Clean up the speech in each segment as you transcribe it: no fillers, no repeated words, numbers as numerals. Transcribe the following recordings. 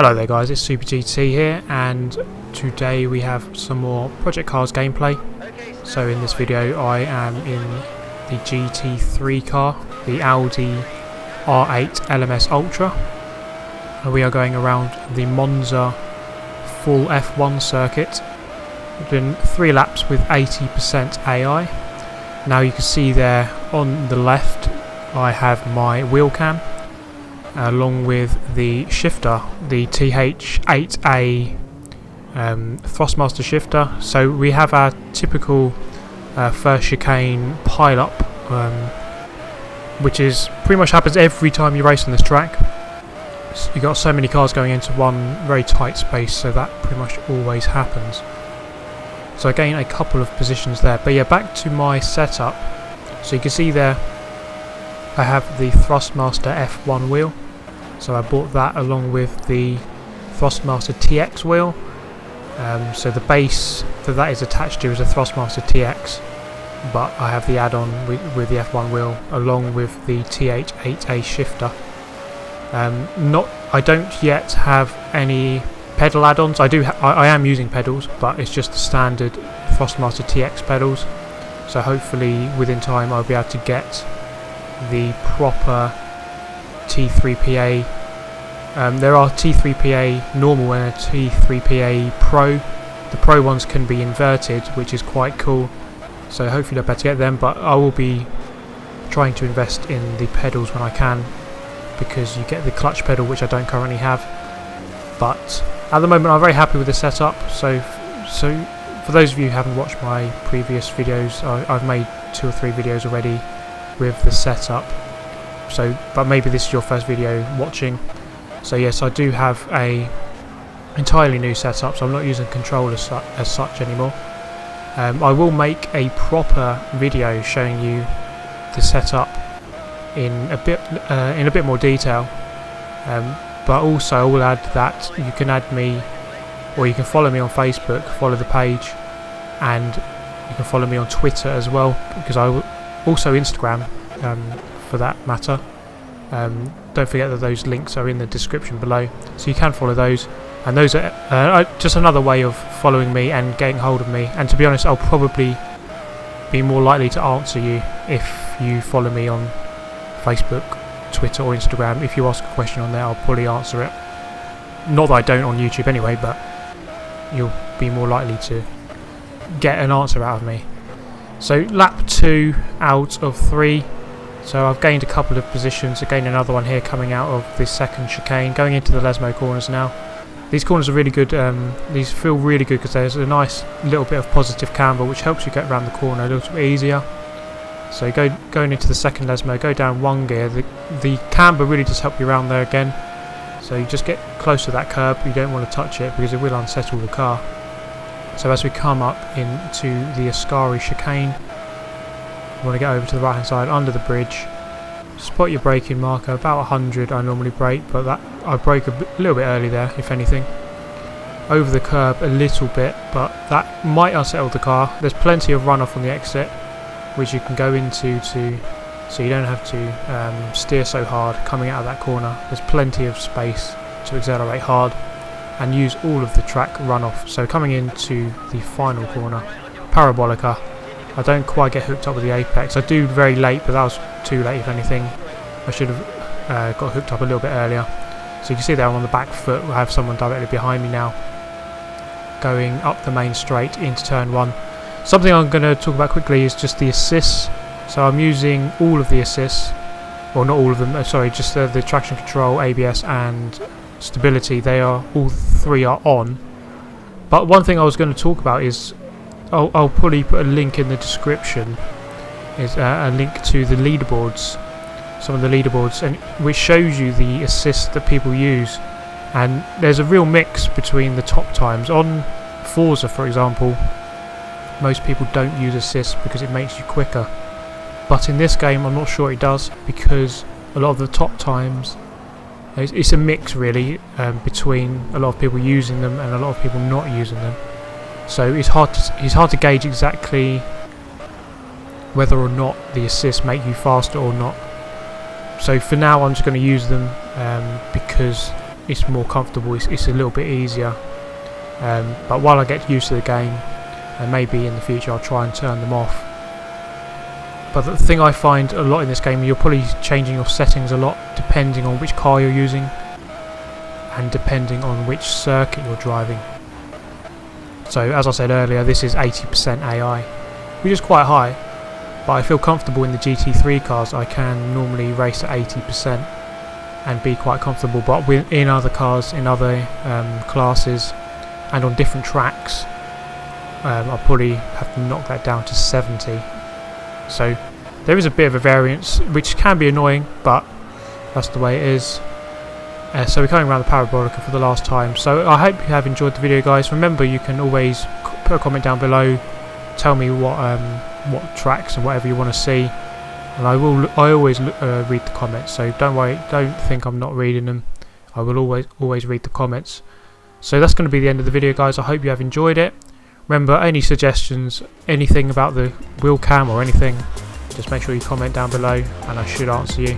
Hello there guys, it's Super GT here, and today we have some more Project Cars gameplay. So in this video I am in the GT3 car, the Audi R8 LMS Ultra. And we are going around the Monza full F1 circuit. We're doing 3 laps with 80% AI. Now you can see there on the left I have my Wheelcam, along with the shifter, the TH8A Thrustmaster shifter. So we have our typical first chicane pile-up, which is pretty much happens every time you race on this track. So you've got so many cars going into one very tight space, so that pretty much always happens. So I gain a couple of positions there. But yeah, back to my setup. So you can see there I have the Thrustmaster F1 wheel. So I bought that along with the Thrustmaster TX wheel. So the base that is attached to is a Thrustmaster TX, but I have the add-on with the F1 wheel along with the TH8A shifter. I don't yet have any pedal add-ons. I am using pedals, but it's just the standard Thrustmaster TX pedals. So hopefully within time I'll be able to get the proper T3PA. There are T3PA normal and a T3PA Pro. The Pro ones can be inverted, which is quite cool, so hopefully I'll be able to get them, but I will be trying to invest in the pedals when I can, because you get the clutch pedal, which I don't currently have. But at the moment I'm very happy with the setup. So for those of you who haven't watched my previous videos, I've made 2 or 3 videos already with the setup. So, but maybe this is your first video watching. So yes, I do have a entirely new setup, so I'm not using controllers as such anymore. I will make a proper video showing you the setup in a bit more detail. But also I will add that you can add me, or you can follow me on Facebook, follow the page, and you can follow me on Twitter as well, because I will also Instagram, for that matter. Don't forget that those links are in the description below, so you can follow those, and those are just another way of following me and getting hold of me. And to be honest, I'll probably be more likely to answer you if you follow me on Facebook, Twitter or Instagram. If you ask a question on there, I'll probably answer it. Not that I don't on YouTube anyway, but you'll be more likely to get an answer out of me. So lap 2 out of 3. So I've gained a couple of positions. I gained another one here coming out of this second chicane, going into the Lesmo corners now. These corners are really good. These feel really good because there's a nice little bit of positive camber, which helps you get around the corner a little bit easier. So going into the second Lesmo, go down 1 gear. The camber really does help you around there again. So you just get close to that curb. You don't want to touch it because it will unsettle the car. So as we come up into the Ascari chicane, you want to get over to the right hand side under the bridge. Spot your braking marker, about 100 I normally brake, but that I brake a little bit early there, if anything. Over the curb a little bit, but that might unsettle the car. There's plenty of runoff on the exit, which you can go into so you don't have to steer so hard coming out of that corner. There's plenty of space to accelerate hard and use all of the track runoff. So coming into the final corner, Parabolica. I don't quite get hooked up with the apex. I do very late, but that was too late if anything. I should have got hooked up a little bit earlier. So you can see there I'm on the back foot. I have someone directly behind me now, going up the main straight into turn 1. Something I'm going to talk about quickly is just the assists. So I'm using all of the assists, well, not all of them, sorry, just the traction control, ABS and stability. They are, all 3 are on. But one thing I was going to talk about is, I'll probably put a link in the description, is a link to the leaderboards, some of the leaderboards, and which shows you the assists that people use. And there's a real mix between the top times. On Forza, for example, most people don't use assists because it makes you quicker. But in this game, I'm not sure it does, because a lot of the top times, it's a mix really, between a lot of people using them and a lot of people not using them. So it's hard to gauge exactly whether or not the assists make you faster or not. So for now I'm just going to use them because it's more comfortable, it's a little bit easier. But while I get used to the game, and maybe in the future I'll try and turn them off. But the thing I find a lot in this game, you're probably changing your settings a lot depending on which car you're using and depending on which circuit you're driving. So as I said earlier, this is 80% AI, which is quite high, but I feel comfortable in the GT3 cars. I can normally race at 80% and be quite comfortable, but in other cars, in other classes and on different tracks, I'll probably have to knock that down to 70. So there is a bit of a variance, which can be annoying, but that's the way it is. So we're coming around the Parabolica for the last time. So I hope you have enjoyed the video, guys. Remember, you can always put a comment down below, tell me what tracks and whatever you want to see, and I always read the comments. So don't worry, don't think I'm not reading them. I will always read the comments. So that's going to be the end of the video, guys. I hope you have enjoyed it. Remember, any suggestions, anything about the Wheelcam or anything, just make sure you comment down below and I should answer you.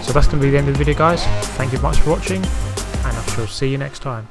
So that's going to be the end of the video, guys. Thank you much for watching, and I shall see you next time.